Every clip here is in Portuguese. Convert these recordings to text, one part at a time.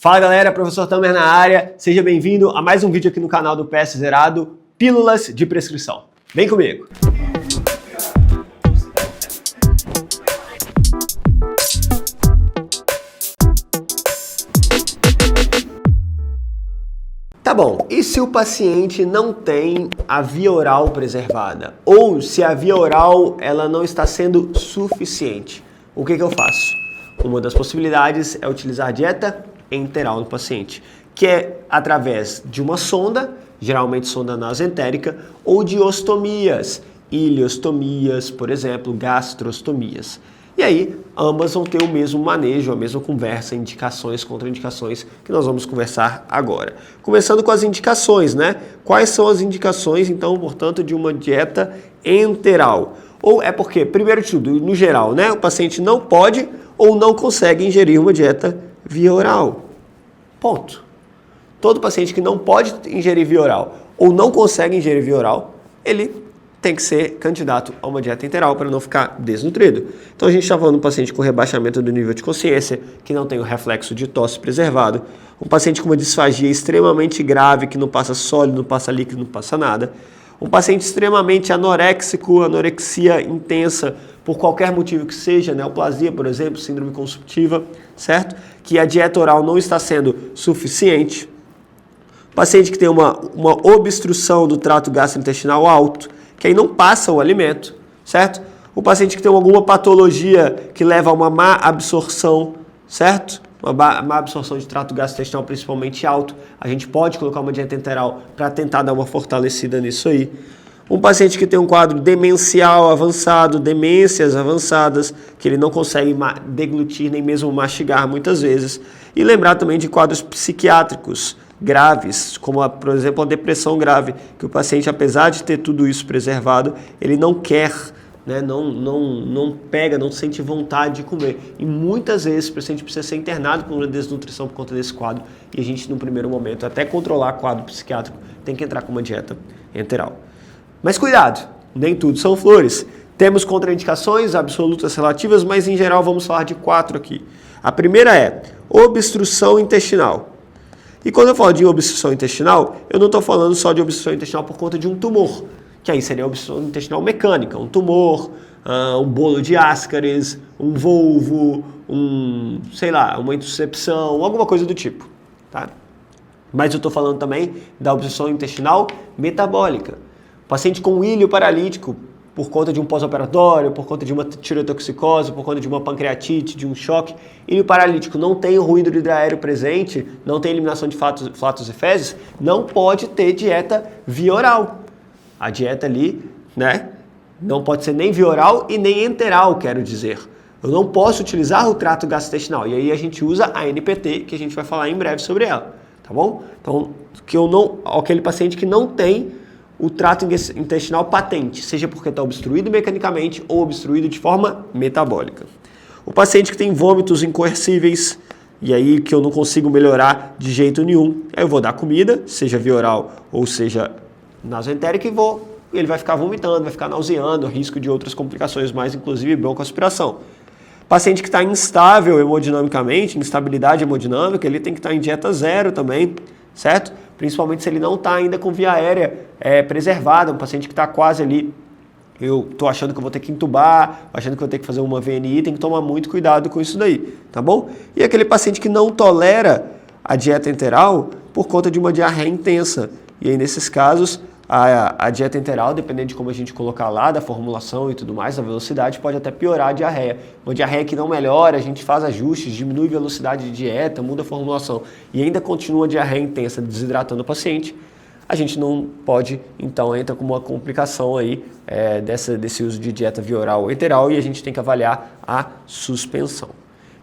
Fala galera, professor Tamer na área, seja bem-vindo a mais um vídeo aqui no canal do PS Zerado, Pílulas de Prescrição. Vem comigo! Tá bom, e se o paciente não tem a via oral preservada? Ou se a via oral ela não está sendo suficiente? O que eu faço? Uma das possibilidades é utilizar dieta enteral no paciente, que é através de uma sonda, geralmente sonda nasentérica, ou de ostomias, iliostomias, por exemplo, gastrostomias. E aí, ambas vão ter o mesmo manejo, a mesma conversa, indicações, contraindicações, que nós vamos conversar agora. Começando com as indicações, né? Quais são as indicações, então, portanto, de uma dieta enteral? Ou é porque, primeiro de tudo, no geral, né? O paciente não pode ou não consegue ingerir uma dieta via oral. Ponto. Todo paciente que não pode ingerir via oral ou não consegue ingerir via oral, ele tem que ser candidato a uma dieta enteral para não ficar desnutrido. Então a gente está falando de um paciente com rebaixamento do nível de consciência, que não tem o reflexo de tosse preservado, um paciente com uma disfagia extremamente grave, que não passa sólido, não passa líquido, não passa nada, um paciente extremamente anoréxico, anorexia intensa, por qualquer motivo que seja, neoplasia, por exemplo, síndrome consumptiva, certo? Que a dieta oral não está sendo suficiente. Paciente que tem uma obstrução do trato gastrointestinal alto, que aí não passa o alimento, certo? O paciente que tem alguma patologia que leva a uma má absorção, certo? Uma má absorção de trato gastrointestinal principalmente alto, a gente pode colocar uma dieta enteral para tentar dar uma fortalecida nisso aí. Um paciente que tem um quadro demencial avançado, demências avançadas, que ele não consegue deglutir nem mesmo mastigar muitas vezes. E lembrar também de quadros psiquiátricos graves, como, por exemplo, a depressão grave, que o paciente, apesar de ter tudo isso preservado, ele não quer, né, não pega, não sente vontade de comer. E muitas vezes o paciente precisa ser internado por uma desnutrição por conta desse quadro. E a gente, no primeiro momento, até controlar o quadro psiquiátrico, tem que entrar com uma dieta enteral. Mas cuidado, nem tudo são flores. Temos contraindicações absolutas relativas, mas em geral vamos falar de 4 aqui. A primeira é obstrução intestinal. E quando eu falo de obstrução intestinal, eu não estou falando só de obstrução intestinal por conta de um tumor, que aí seria obstrução intestinal mecânica, um tumor, um bolo de Ascaris, um volvo, uma intussuscepção, alguma coisa do tipo, tá? Mas eu estou falando também da obstrução intestinal metabólica. Paciente com ilho paralítico, por conta de um pós-operatório, por conta de uma tireotoxicose, por conta de uma pancreatite, de um choque, ilho paralítico não tem o ruído hidroaéreo presente, não tem eliminação de flatos e fezes, não pode ter dieta via oral. A dieta ali, né, não pode ser nem via oral e nem enteral, quero dizer. Eu não posso utilizar o trato gastrointestinal, e aí a gente usa a NPT, que a gente vai falar em breve sobre ela, tá bom? Então, aquele paciente que não tem o trato intestinal patente, seja porque está obstruído mecanicamente ou obstruído de forma metabólica. O paciente que tem vômitos incoercíveis, e aí que eu não consigo melhorar de jeito nenhum, aí eu vou dar comida, seja via oral ou seja nasoentérica, e ele vai ficar vomitando, vai ficar nauseando, risco de outras complicações mais, inclusive broncoaspiração. Paciente que está instável hemodinamicamente, instabilidade hemodinâmica, ele tem que estar em dieta zero também, certo? Principalmente se ele não está ainda com via aérea preservada, um paciente que está quase ali, eu estou achando que eu vou ter que entubar, achando que eu vou ter que fazer uma VNI, tem que tomar muito cuidado com isso daí, tá bom? E aquele paciente que não tolera a dieta enteral por conta de uma diarreia intensa, e aí nesses casos a dieta enteral, dependendo de como a gente colocar lá, da formulação e tudo mais, da velocidade, pode até piorar a diarreia. Uma diarreia que não melhora, a gente faz ajustes, diminui a velocidade de dieta, muda a formulação e ainda continua a diarreia intensa, desidratando o paciente, a gente não pode, então entra como uma complicação aí desse uso de dieta via oral ou enteral e a gente tem que avaliar a suspensão.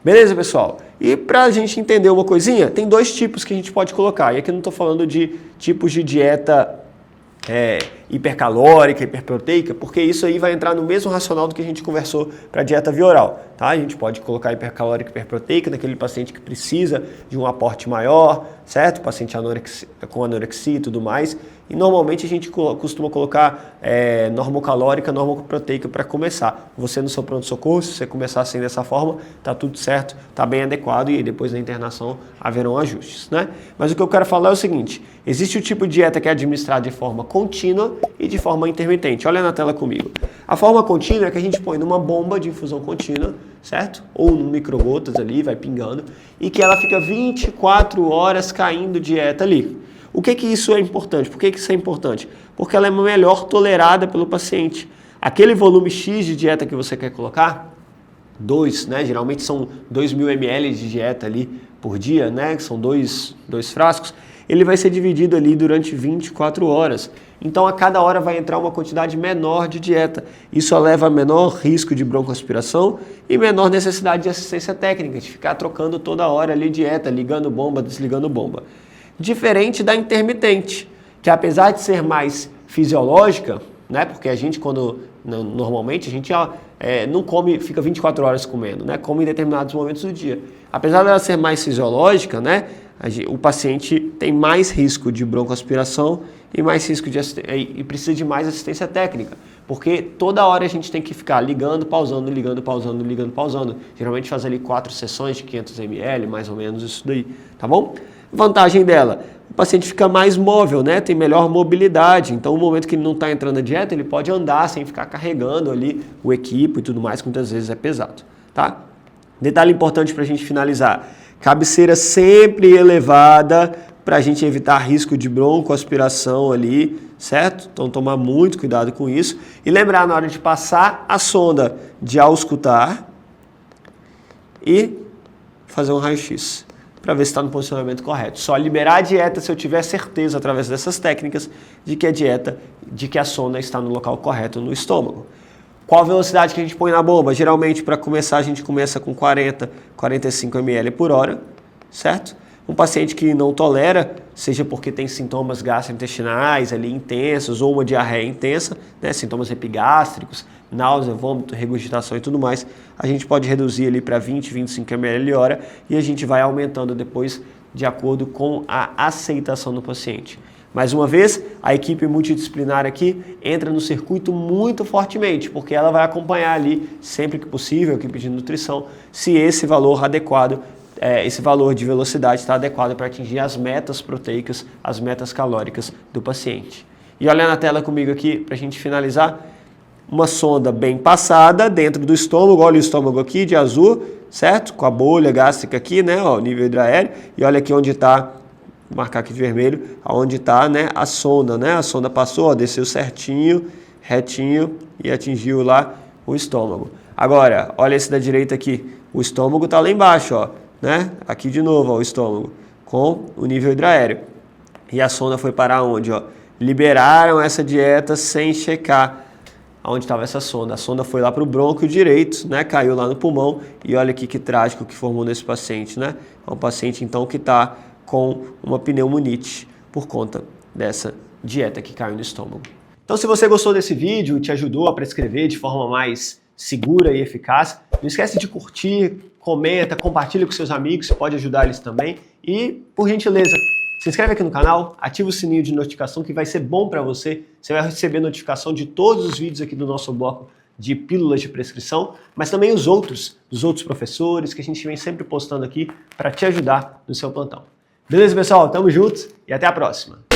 Beleza, pessoal? E para a gente entender uma coisinha, tem 2 tipos que a gente pode colocar, e aqui eu não estou falando de tipos de dieta hipercalórica, hiperproteica, porque isso aí vai entrar no mesmo racional do que a gente conversou para a dieta via oral, tá? A gente pode colocar hipercalórica, hiperproteica naquele paciente que precisa de um aporte maior, certo? Paciente com anorexia e tudo mais. E normalmente a gente costuma colocar normocalórica, normoproteica para começar. Você no seu pronto-socorro, se você começar assim dessa forma, tá tudo certo, tá bem adequado e depois da internação haverão ajustes, né? Mas o que eu quero falar é o seguinte, existe o tipo de dieta que é administrada de forma contínua e de forma intermitente. Olha na tela comigo. A forma contínua é que a gente põe numa bomba de infusão contínua, certo? Ou no microgotas ali, vai pingando, e que ela fica 24 horas caindo dieta ali. O que isso é importante? Por que isso é importante? Porque ela é melhor tolerada pelo paciente. Aquele volume X de dieta que você quer colocar, né? Geralmente são 2.000 ml de dieta ali por dia, né? Que são dois frascos. Ele vai ser dividido ali durante 24 horas. Então, a cada hora vai entrar uma quantidade menor de dieta. Isso leva a menor risco de broncoaspiração e menor necessidade de assistência técnica, de ficar trocando toda hora ali dieta, ligando bomba, desligando bomba. Diferente da intermitente, que apesar de ser mais fisiológica, né? Porque a gente normalmente a gente não come, fica 24 horas comendo, né? Come em determinados momentos do dia. Apesar dela ser mais fisiológica, né? O paciente tem mais risco de broncoaspiração e mais risco e precisa de mais assistência técnica, porque toda hora a gente tem que ficar ligando, pausando, ligando, pausando, ligando, pausando. Geralmente faz ali 4 sessões de 500 ml, mais ou menos isso daí, tá bom? Vantagem dela, o paciente fica mais móvel, né? Tem melhor mobilidade, então no momento que ele não está entrando na dieta, ele pode andar sem ficar carregando ali o equipo e tudo mais, que muitas vezes é pesado, tá? Detalhe importante para a gente finalizar, cabeceira sempre elevada para a gente evitar risco de broncoaspiração ali, certo? Então tomar muito cuidado com isso e lembrar na hora de passar a sonda de auscultar e fazer um raio-x para ver se está no posicionamento correto. Só liberar a dieta se eu tiver certeza, através dessas técnicas, de que a sonda está no local correto no estômago. Qual a velocidade que a gente põe na bomba? Geralmente, para começar, a gente começa com 40, 45 ml por hora, certo? Um paciente que não tolera, seja porque tem sintomas gastrointestinais ali intensos ou uma diarreia intensa, né, sintomas epigástricos, náusea, vômito, regurgitação e tudo mais, a gente pode reduzir ali para 20, 25 ml hora e a gente vai aumentando depois de acordo com a aceitação do paciente. Mais uma vez, a equipe multidisciplinar aqui entra no circuito muito fortemente, porque ela vai acompanhar ali, sempre que possível, a equipe de nutrição, se esse valor adequado, esse valor de velocidade está adequado para atingir as metas proteicas, as metas calóricas do paciente. E olha na tela comigo aqui, para a gente finalizar, uma sonda bem passada dentro do estômago, olha o estômago aqui de azul, certo? Com a bolha gástrica aqui, né? Ó, o nível hidroaéreo, e olha aqui onde está, vou marcar aqui de vermelho, aonde está, né, a sonda, né? A sonda passou, ó, desceu certinho, retinho e atingiu lá o estômago. Agora, olha esse da direita aqui, o estômago está lá embaixo, ó, né? Aqui de novo, ó, o estômago, com o nível hidroaéreo. E a sonda foi parar onde, ó? Liberaram essa dieta sem checar onde estava essa sonda. A sonda foi lá para o brônquio direito, né? Caiu lá no pulmão e olha aqui que trágico que formou nesse paciente, né? É um paciente então que está com uma pneumonite por conta dessa dieta que caiu no estômago. Então, se você gostou desse vídeo e te ajudou a prescrever de forma mais segura e eficaz, não esquece de curtir, comenta, compartilha com seus amigos, pode ajudar eles também. E, por gentileza, se inscreve aqui no canal, ativa o sininho de notificação que vai ser bom para você. Você vai receber notificação de todos os vídeos aqui do nosso bloco de pílulas de prescrição, mas também dos outros professores que a gente vem sempre postando aqui para te ajudar no seu plantão. Beleza, pessoal? Tamo junto e até a próxima!